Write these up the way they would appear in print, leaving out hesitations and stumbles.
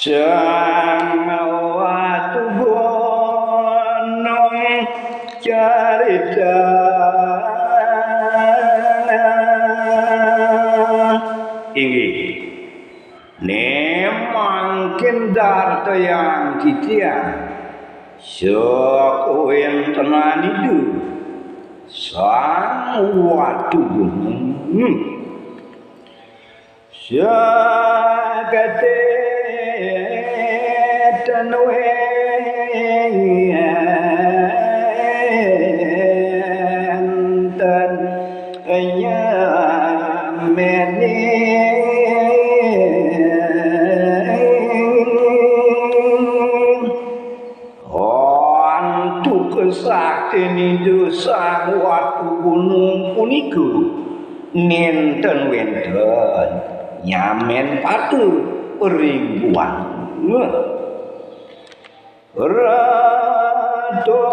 sang watu gunung carita inggih nemangkin darta yang titian sok tenan itu sang watu gunung sakate tanwe enten nya meni sakti dosa watu gunung puniku nenten wenten nyamen patu peringguan rado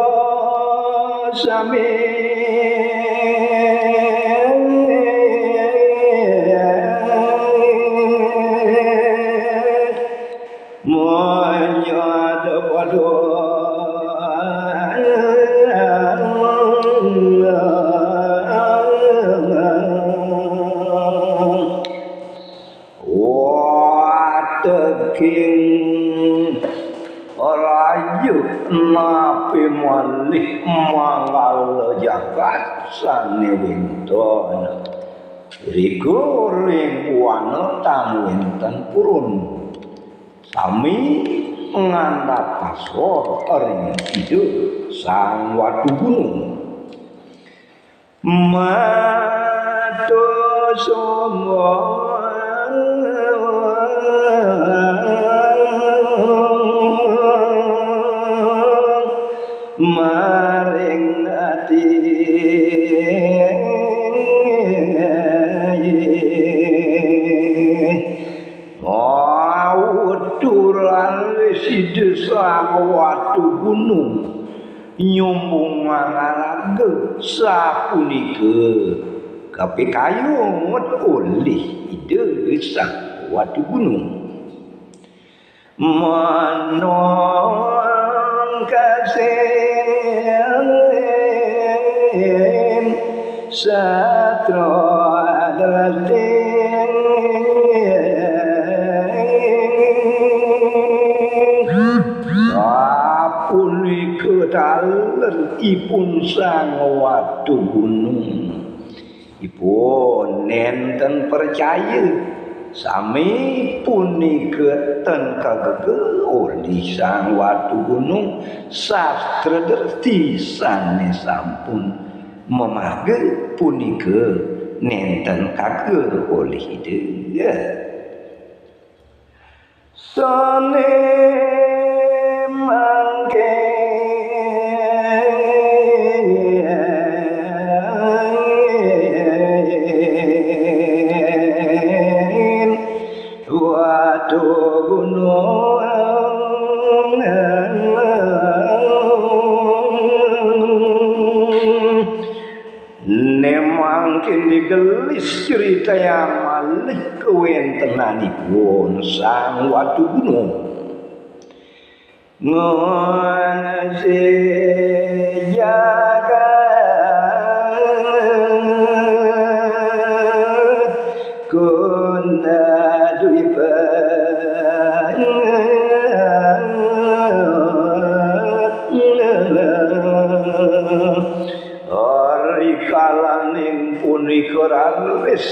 sami menyada pada King rayu napi malih manggal jagat sane winton riku ringwana tamu wonten purun sami ngandhap pasor ring hidup sang watu gunung matur somo maring ati turan sida sang watu gunung nyumbung mangarage sapunika kapikayun oleh ide sang watu gunung manong kasih satra adrating sapunika daleripun sang watu gunung ipun nenten percaya sami punika ten kagege oleh sang watu gunung sastra derti sane sampun memage punika nenten kagege oleh ide sane mangke watu gunung nemang kini gelis cerita yang malih kewentenanipun sang watu gunung ngase jaga kuna duipa kalaning punika rawis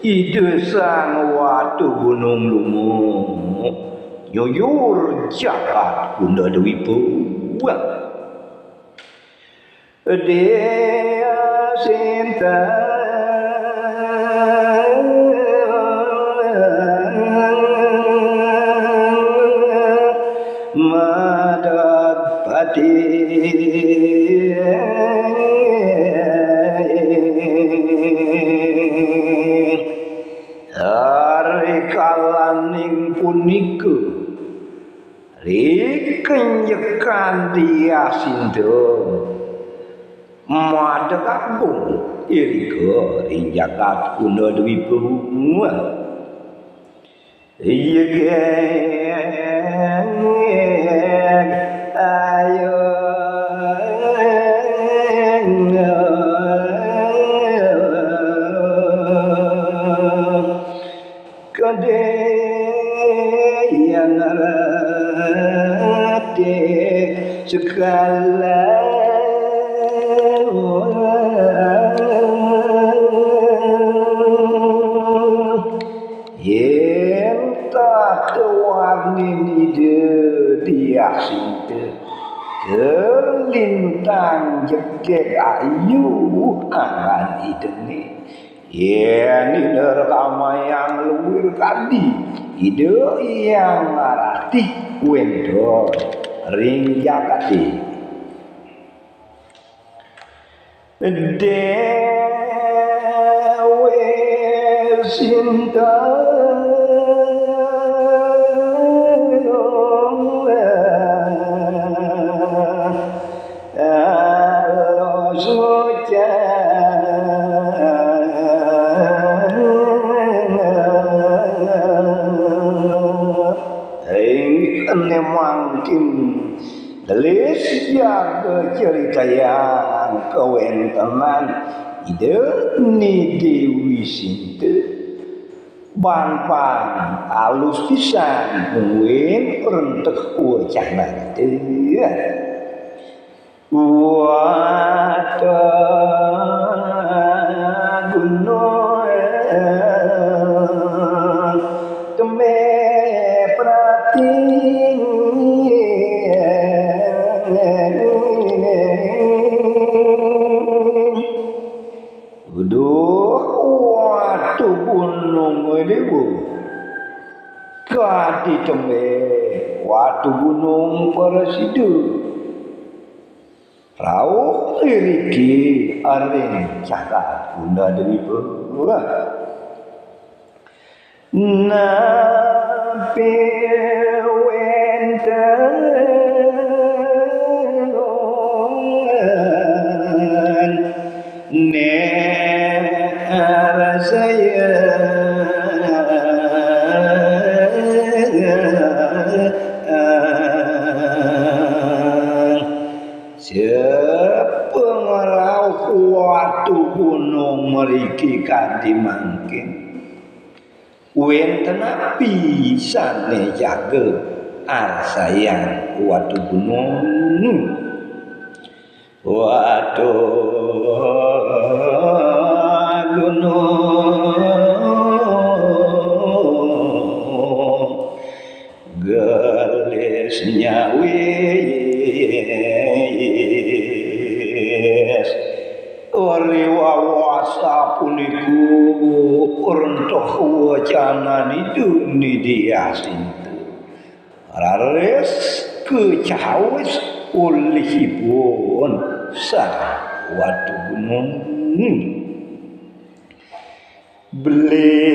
ide sang watu gunung lumu nyuyur jagat Bunda Dewi Buang dia cinta madapati kalaning punika rikenyekan dia sindo madhep agung irika ing jagat Bunda Dewi Buang Iya geng ayo kade yang ngerti segala yen tak warnin ide dia sinte terlintang jegek ayu angan idene yen iner yang luwir kadi ide yang arati wendo ring jakati dewe sinta mungkin Gelis jaga cerita yang kewentenan ide ni Dewi Sinta ban-ban alus pisan mungkin rentek wajah nanti wata gunung keme prati Waduh gunung ini kadi tembe watu gunung Parasidu rauh iriki aring cakat guna dari pura nape wenten ne rasaya sepengarau watu gunung meriki kanthi mangkin wenten pisane jaga arsayang watu gunung gunung gelisnya wis ori wawasa puniku rentoh wacanan itu ni dia sintu rares kecawis olehipun sah watu gunung beli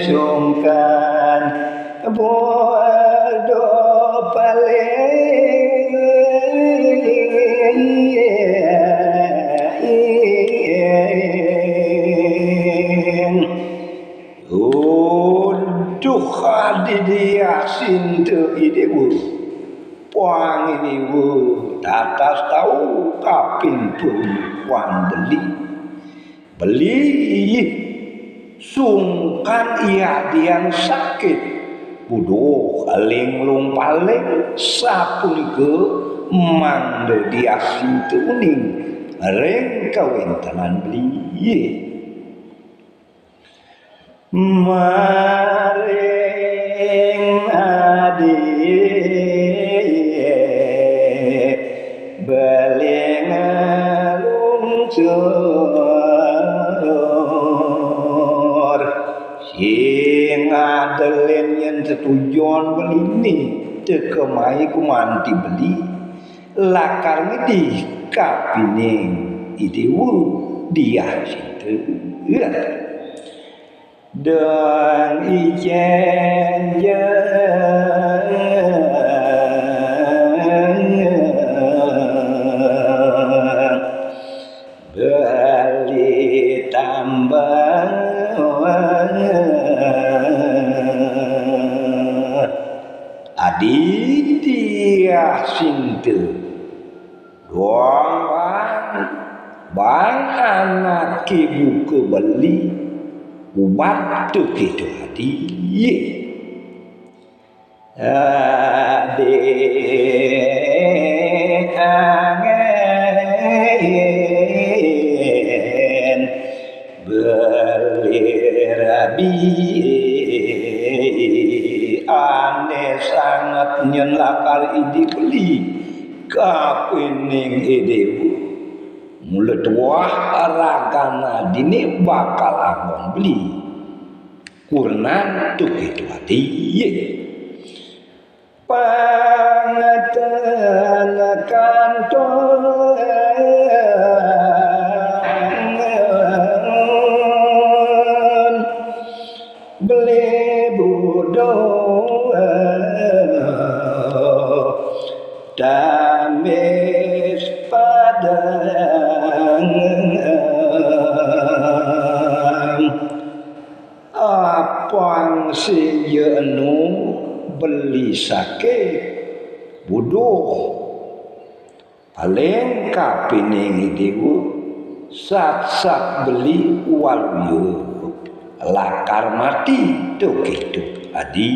sungkan bodo paling untuk dia sintu idewu puang ini tatas tahu kapin pun puang beli sungkan ia dian sakit buduh linglung paling sapunika mangde dia sintu uning reng kawentanan beli maring adi beling lungcur sing adelen yen setujuan belini tekemai kumanti beli lakar ngedi kapining idewu dia situ dan ijen bali tambah dia sintu bang anak ibu kebeli ubat tu gitu hadiah adik angen berlirabi ane sangat nyenlakar idi beli kapening idewu mulut wah ragana dini bakal abon beli kurnan tuh itu hati pangatan kantor beli bodoh damis padang apang si jenu beli sakit bodoh paling kapining diwu sat beli walu lakar mati tuh gitu adi